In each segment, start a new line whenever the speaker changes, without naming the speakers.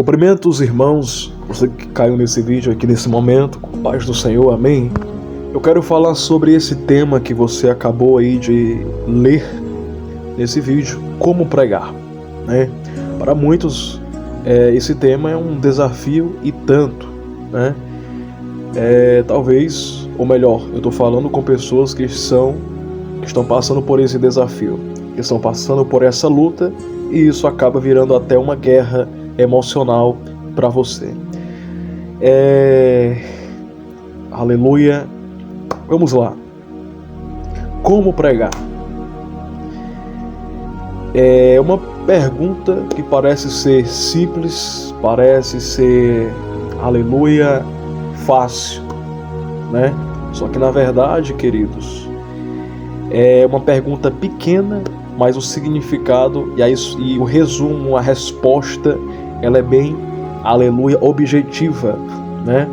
Cumprimento os irmãos, você que caiu nesse vídeo aqui nesse momento, com paz do Senhor, amém? Eu quero falar sobre esse tema que você acabou aí de ler nesse vídeo, como pregar, né? Para muitos, esse tema é um desafio e tanto, né? Talvez, ou melhor, eu estou falando com pessoas que estão passando por esse desafio, que estão passando por essa luta, e isso acaba virando até uma guerra emocional para você. Aleluia. Vamos lá. Como pregar? É uma pergunta que parece ser simples, parece ser, aleluia, fácil, né? Só que na verdade, queridos, é uma pergunta pequena, mas o significado e o resumo, a resposta, ela é bem, aleluia, objetiva, né?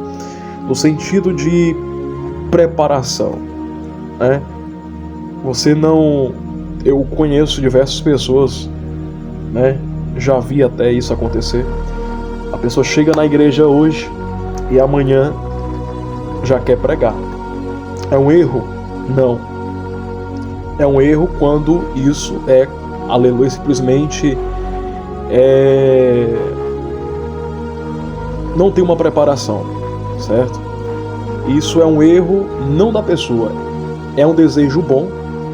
No sentido de preparação, né? Eu conheço diversas pessoas, né? Já vi até isso acontecer. A pessoa chega na igreja hoje e amanhã já quer pregar. É um erro? Não. É um erro quando isso é, aleluia, simplesmente não tem uma preparação, certo? Isso é um erro não da pessoa, é um desejo bom,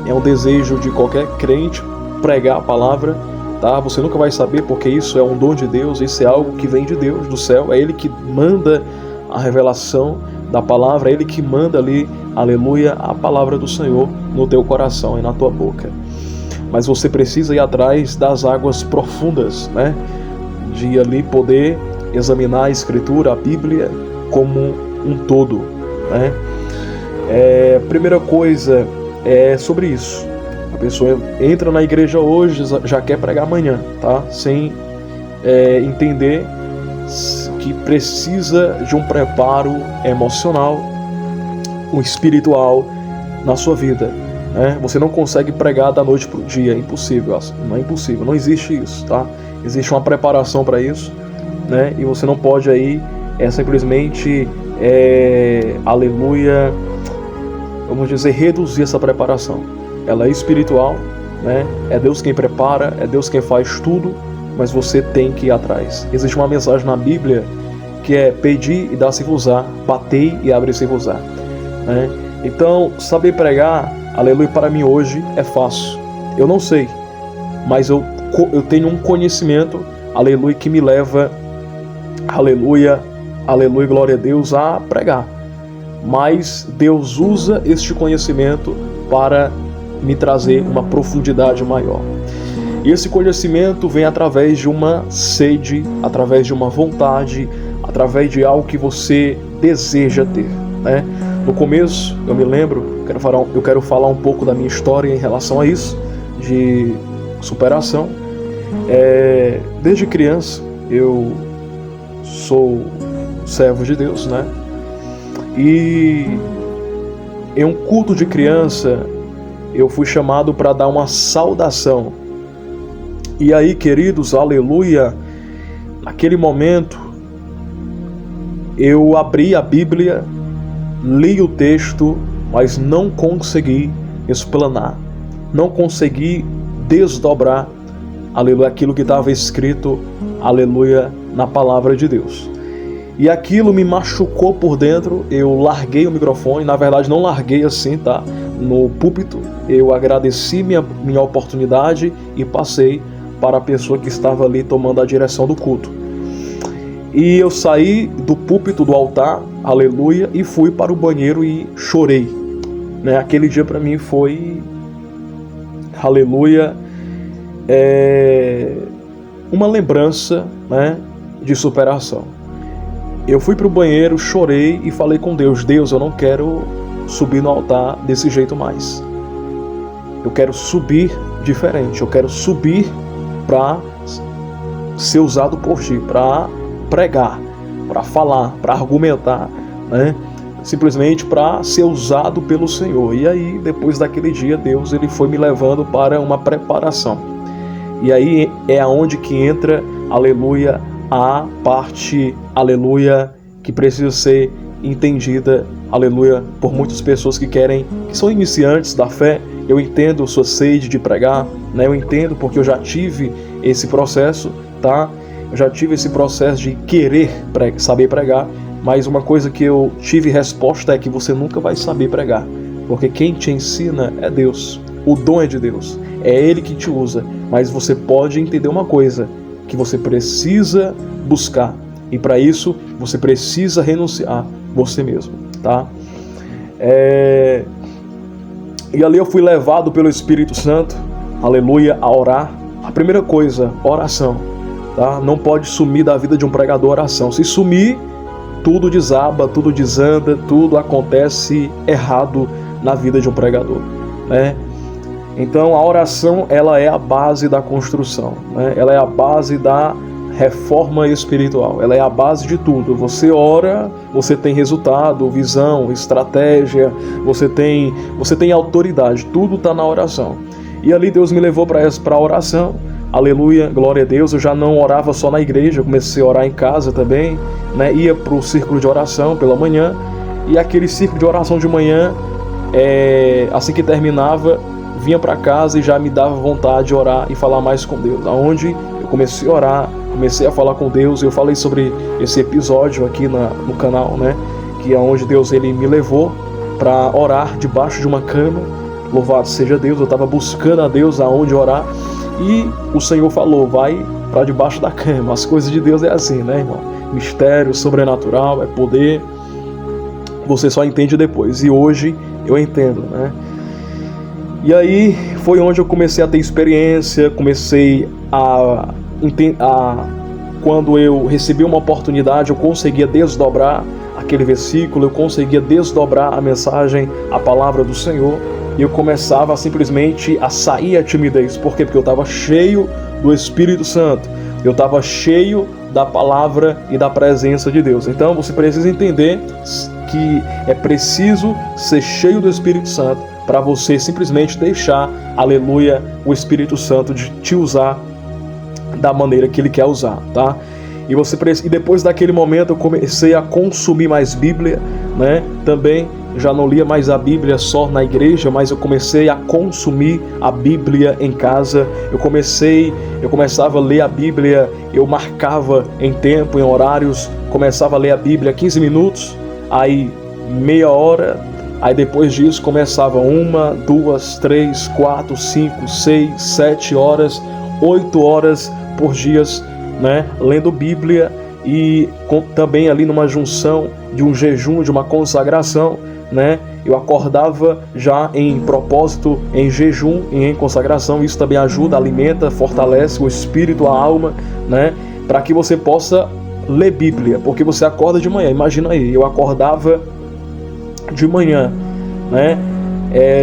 é um desejo de qualquer crente pregar a palavra, tá? Você nunca vai saber, porque isso é um dom de Deus, isso é algo que vem de Deus, do céu, é Ele que manda a revelação da palavra, é Ele que manda ali, aleluia, a palavra do Senhor no teu coração e na tua boca. Mas você precisa ir atrás das águas profundas, né? De ali poder examinar a Escritura, a Bíblia, como um todo, né? Primeira coisa é sobre isso. A pessoa entra na igreja hoje, já quer pregar amanhã, tá? Sem entender que precisa de um preparo emocional, espiritual na sua vida, né? Você não consegue pregar da noite para o dia, é impossível, não é impossível, não existe isso, tá? Existe uma preparação para isso, né? E você não pode aí simplesmente, aleluia, vamos dizer, reduzir essa preparação. Ela é espiritual, né? É Deus quem prepara, é Deus quem faz tudo, mas você tem que ir atrás. Existe uma mensagem na Bíblia que é: pedi e dá-se-vos-á, batei e abre-se-vos-á, né? Então, saber pregar, aleluia, para mim hoje é fácil. Eu não sei, mas eu tenho um conhecimento, aleluia, que me leva, aleluia, aleluia, glória a Deus, a pregar. Mas Deus usa este conhecimento para me trazer uma profundidade maior. E esse conhecimento vem através de uma sede, através de uma vontade, através de algo que você deseja ter, né? No começo, eu me lembro, eu quero falar um pouco da minha história em relação a isso, de superação. Desde criança, eu sou servo de Deus, né? E em um culto de criança, eu fui chamado para dar uma saudação. E aí, queridos, aleluia, naquele momento, eu abri a Bíblia, li o texto, mas não consegui explanar, não consegui desdobrar, aleluia, aquilo que estava escrito, aleluia, na palavra de Deus. E aquilo me machucou por dentro. Eu larguei o microfone, na verdade não larguei assim, tá? No púlpito, eu agradeci minha oportunidade e passei para a pessoa que estava ali tomando a direção do culto. E eu saí do púlpito, do altar, aleluia, e fui para o banheiro e chorei, né? Aquele dia para mim foi, aleluia, uma lembrança, né, de superação. Eu fui para o banheiro, chorei e falei com Deus: Deus, eu não quero subir no altar desse jeito mais. Eu quero subir diferente, eu quero subir para ser usado por Ti, para pregar, para falar, para argumentar, né? Simplesmente para ser usado pelo Senhor. E aí, depois daquele dia, Deus ele foi me levando para uma preparação. E aí é aonde que entra, aleluia, a parte, aleluia, que precisa ser entendida, aleluia, por muitas pessoas que são iniciantes da fé. Eu entendo sua sede de pregar, né? Eu entendo porque eu já tive esse processo, tá? Eu já tive esse processo de querer saber pregar, mas uma coisa que eu tive resposta é que você nunca vai saber pregar, porque quem te ensina é Deus, o dom é de Deus, é Ele que te usa, mas você pode entender uma coisa, que você precisa buscar, e para isso você precisa renunciar você mesmo, tá? E ali eu fui levado pelo Espírito Santo, aleluia, a orar. A primeira coisa, oração, tá? Não pode sumir da vida de um pregador oração. Se sumir, tudo desaba, tudo desanda, tudo acontece errado na vida de um pregador, né? Então a oração, ela é a base da construção, né? Ela é a base da reforma espiritual, ela é a base de tudo. Você ora, você tem resultado, visão, estratégia, você tem autoridade, tudo está na oração. E ali Deus me levou para a oração, aleluia, glória a Deus. Eu já não orava só na igreja, eu comecei a orar em casa também, né? Ia para o círculo de oração pela manhã, e aquele círculo de oração de manhã, assim que terminava, vinha para casa e já me dava vontade de orar e falar mais com Deus, aonde eu comecei a orar, comecei a falar com Deus. Eu falei sobre esse episódio aqui no canal, né? Que é onde Deus ele me levou para orar debaixo de uma cama. Louvado seja Deus, eu estava buscando a Deus aonde orar, e o Senhor falou, vai para debaixo da cama. As coisas de Deus é assim, né, irmão? Mistério, sobrenatural, é poder, você só entende depois, e hoje eu entendo, né? E aí foi onde eu comecei a ter experiência, quando eu recebi uma oportunidade, eu conseguia desdobrar aquele versículo, eu conseguia desdobrar a mensagem, a palavra do Senhor, e eu começava simplesmente a sair a timidez. Por quê? Porque eu estava cheio do Espírito Santo, eu estava cheio da palavra e da presença de Deus. Então você precisa entender que é preciso ser cheio do Espírito Santo para você simplesmente deixar, aleluia, o Espírito Santo de te usar da maneira que Ele quer usar, tá? E depois daquele momento eu comecei a consumir mais Bíblia, né? Também já não lia mais a Bíblia só na igreja, mas eu comecei a consumir a Bíblia em casa. Eu começava a ler a Bíblia, eu marcava em tempo, em horários, começava a ler a Bíblia 15 minutos, aí meia hora, aí depois disso começava 1, 2, 3, 4, 5, 6, 7 horas, 8 horas por dia, né, lendo Bíblia, e também ali numa junção de um jejum, de uma consagração, né? Eu acordava já em propósito, em jejum e em consagração. Isso também ajuda, alimenta, fortalece o espírito, a alma, né? Para que você possa ler Bíblia, porque você acorda de manhã. Imagina aí, eu acordava de manhã, né?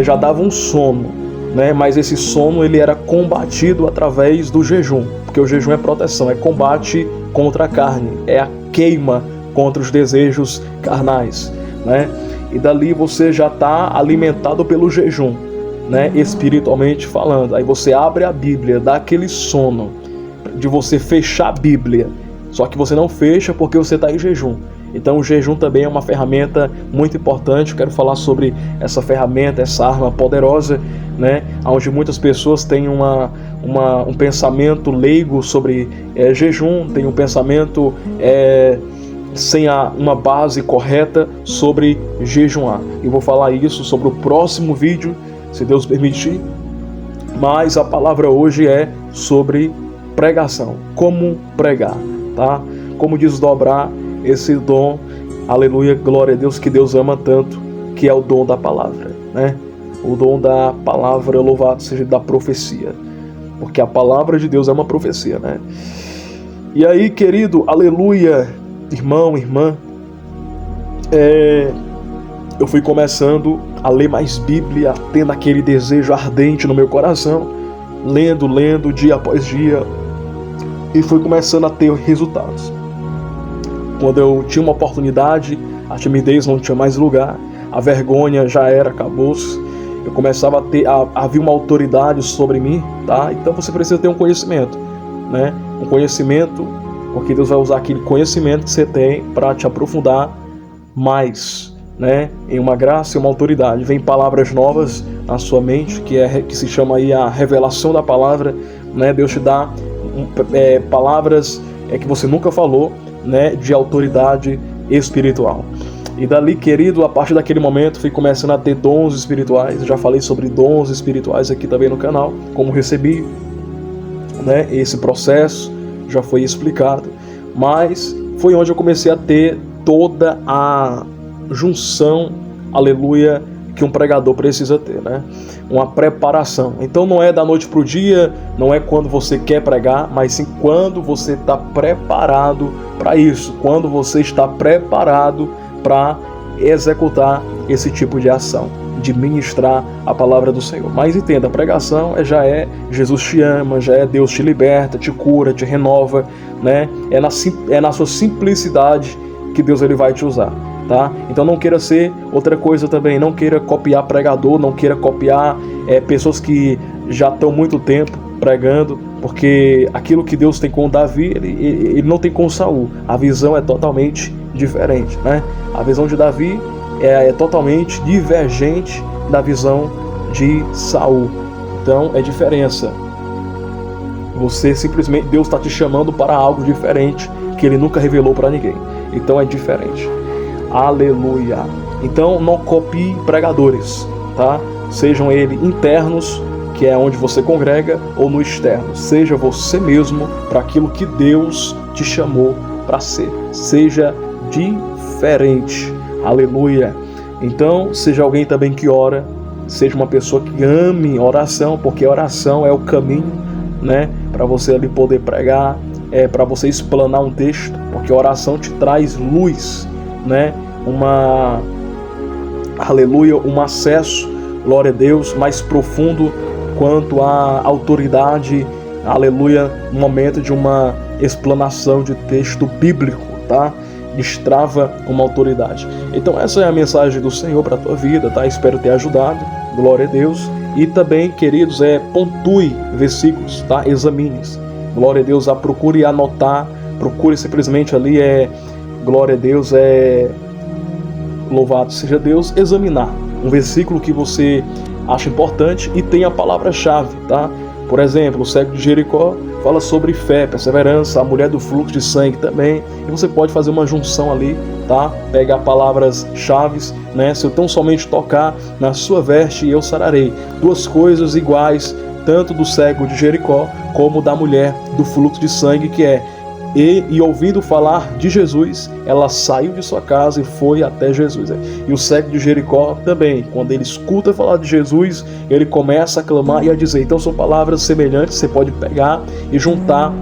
Já dava um sono, né? Mas esse sono ele era combatido através do jejum, porque o jejum é proteção, é combate contra a carne, é a queima contra os desejos carnais, né? E dali você já está alimentado pelo jejum, né? Espiritualmente falando. Aí você abre a Bíblia, dá aquele sono de você fechar a Bíblia, só que você não fecha porque você está em jejum. Então o jejum também é uma ferramenta muito importante. Eu quero falar sobre essa ferramenta, essa arma poderosa, né? Onde muitas pessoas têm um pensamento leigo sobre jejum, tem um pensamento sem uma base correta sobre jejuar. Eu vou falar isso sobre o próximo vídeo, se Deus permitir, mas a palavra hoje é sobre pregação, como pregar, tá? Como desdobrar esse dom, aleluia, glória a Deus, que Deus ama tanto, que é o dom da palavra, né? O dom da palavra, louvado seja, da profecia, porque a palavra de Deus é uma profecia, né? E aí, querido, aleluia, irmão, irmã, eu fui começando a ler mais Bíblia, tendo aquele desejo ardente no meu coração, lendo dia após dia, e fui começando a ter resultados. Quando eu tinha uma oportunidade, a timidez não tinha mais lugar, a vergonha já era, acabou-se. Eu começava a havia uma autoridade sobre mim, tá? Então você precisa ter um conhecimento, né? Um conhecimento porque Deus vai usar aquele conhecimento que você tem para te aprofundar mais, né, em uma graça e uma autoridade. Vem palavras novas na sua mente, que se chama aí a revelação da palavra, né? Deus te dá palavras que você nunca falou, né, de autoridade espiritual. E dali, querido, a partir daquele momento, fui começando a ter dons espirituais. Eu já falei sobre dons espirituais aqui também no canal, como recebi, né, esse processo já foi explicado, mas foi onde eu comecei a ter toda a junção, aleluia, que um pregador precisa ter, né? Uma preparação. Então não é da noite para o dia, não é quando você quer pregar, mas sim quando você está preparado para isso, quando você está preparado para executar esse tipo de ação, de ministrar a palavra do Senhor. Mas entenda, a pregação já é Jesus te ama, já é Deus te liberta, te cura, te renova, né? É na sua simplicidade que Deus ele vai te usar, tá? Então não queira ser outra coisa também, não queira copiar pregador, não queira copiar pessoas que já estão muito tempo pregando, porque aquilo que Deus tem com Davi, ele não tem com Saul. A visão é totalmente diferente, né? A visão de Davi é totalmente divergente da visão de Saul. Então é diferença. Você simplesmente, Deus está te chamando para algo diferente que Ele nunca revelou para ninguém. Então é diferente. Aleluia. Então não copie pregadores, tá? Sejam eles internos, que é onde você congrega, ou no externo. Seja você mesmo para aquilo que Deus te chamou para ser. Seja diferente. Aleluia. Então, seja alguém também que ora, seja uma pessoa que ame oração, porque a oração é o caminho, né, para você ali poder pregar, para você explanar um texto, porque a oração te traz luz, né, aleluia, um acesso, glória a Deus, mais profundo quanto à autoridade, aleluia, no momento de uma explanação de texto bíblico, tá? Destrava uma autoridade. Então essa é a mensagem do Senhor para a tua vida, tá? Espero ter ajudado, glória a Deus. E também, queridos, pontue versículos, tá? Examine-os, glória a Deus, procure anotar, procure simplesmente ali, glória a Deus, louvado seja Deus, examinar um versículo que você acha importante e tem a palavra-chave, tá? Por exemplo, o cego de Jericó fala sobre fé, perseverança, a mulher do fluxo de sangue também, e você pode fazer uma junção ali, tá? Pegar palavras-chave, né? Se eu tão somente tocar na sua veste, eu sararei. Duas coisas iguais, tanto do cego de Jericó, como da mulher do fluxo de sangue, que e ouvindo falar de Jesus, ela saiu de sua casa e foi até Jesus. E o cego de Jericó também, quando ele escuta falar de Jesus, ele começa a clamar e a dizer. Então são palavras semelhantes, você pode pegar e juntar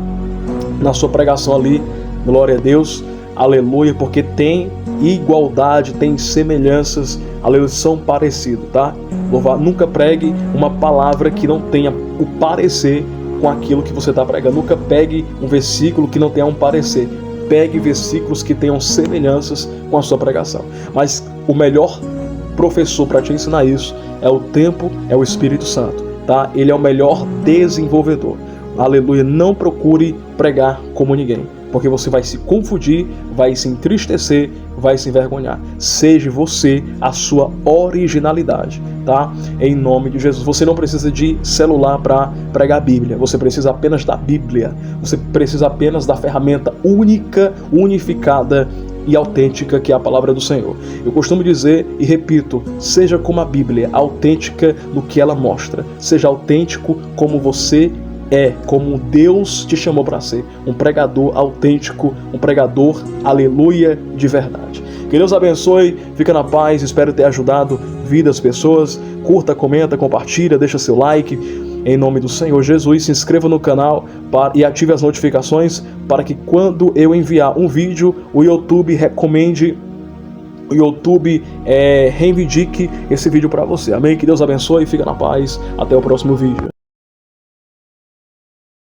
na sua pregação ali, glória a Deus, aleluia, porque tem igualdade, tem semelhanças, aleluia, são parecidos, tá? Nunca pregue uma palavra que não tenha o parecer com aquilo que você está pregando. Nunca pegue um versículo que não tenha um parecer. Pegue versículos que tenham semelhanças com a sua pregação. Mas o melhor professor para te ensinar isso é o tempo, é o Espírito Santo, tá? Ele é o melhor desenvolvedor. Aleluia, não procure pregar como ninguém, porque você vai se confundir, vai se entristecer, vai se envergonhar. Seja você a sua originalidade, tá? Em nome de Jesus. Você não precisa de celular para pregar a Bíblia. Você precisa apenas da Bíblia. Você precisa apenas da ferramenta única, unificada e autêntica, que é a palavra do Senhor. Eu costumo dizer e repito, seja como a Bíblia, autêntica no que ela mostra. Seja autêntico como você como Deus te chamou para ser, um pregador autêntico, um pregador, aleluia, de verdade. Que Deus abençoe, fica na paz, espero ter ajudado vidas, pessoas. Curta, comenta, compartilha, deixa seu like, em nome do Senhor Jesus. Se inscreva no canal e ative as notificações para que quando eu enviar um vídeo, o YouTube recomende, o YouTube reivindique esse vídeo para você. Amém? Que Deus abençoe, fica na paz, até o próximo vídeo.